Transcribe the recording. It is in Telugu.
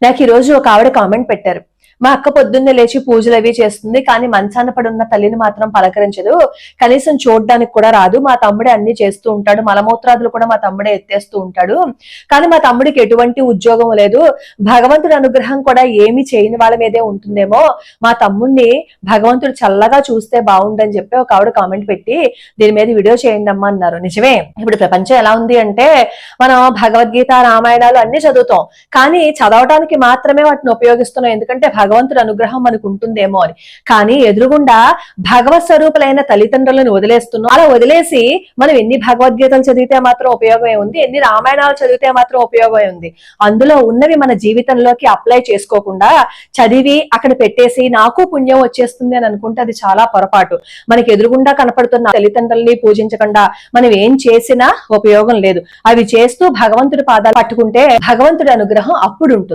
నాకు ఈ రోజు ఒక ఆవిడ కామెంట్ పెట్టారు, మా అక్క పొద్దున్నే లేచి పూజలు అవి చేస్తుంది, కానీ మంచాన పడున్న తల్లిని మాత్రం పలకరించదు, కనీసం చూడడానికి కూడా రాదు. మా తమ్ముడే అన్ని చేస్తూ ఉంటాడు, మలమూత్రాదులు కూడా మా తమ్ముడే ఎత్తేస్తూ ఉంటాడు, కానీ మా తమ్ముడికి ఎటువంటి ఉద్యోగం లేదు, భగవంతుడి అనుగ్రహం కూడా ఏమి చేయని వాళ్ళ మీదే ఉంటుందేమో, మా తమ్ముడిని భగవంతుడు చల్లగా చూస్తే బాగుండని చెప్పి ఒక ఆవిడ కామెంట్ పెట్టి దీని మీద వీడియో చేయండి అమ్మా అన్నారు. నిజమే, ఇప్పుడు ప్రపంచం ఎలా ఉంది అంటే మనం భగవద్గీత రామాయణాలు అన్ని చదువుతాం, కానీ చదవడానికి మాత్రమే వాటిని ఉపయోగిస్తున్నాం, ఎందుకంటే భగవంతుడి అనుగ్రహం మనకు ఉంటుందేమో అని. కానీ ఎదురుగుండా భగవత్ స్వరూపులైన తల్లిదండ్రులను వదిలేస్తున్నాం. అలా వదిలేసి మనం ఎన్ని భగవద్గీతలు చదివితే మాత్రం ఉపయోగమే ఉంది, ఎన్ని రామాయణాలు చదివితే మాత్రం ఉపయోగమే ఉంది, అందులో ఉన్నవి మన జీవితంలోకి అప్లై చేసుకోకుండా చదివి అక్కడ పెట్టేసి నాకు పుణ్యం వచ్చేస్తుంది అని అనుకుంటే అది చాలా పొరపాటు. మనకి ఎదురుగుండా కనపడుతున్న తల్లిదండ్రుల్ని పూజించకుండా మనం ఏం చేసినా ఉపయోగం లేదు. అవి చేస్తూ భగవంతుడి పాదాలు పట్టుకుంటే భగవంతుడి అనుగ్రహం అప్పుడు ఉంటుంది.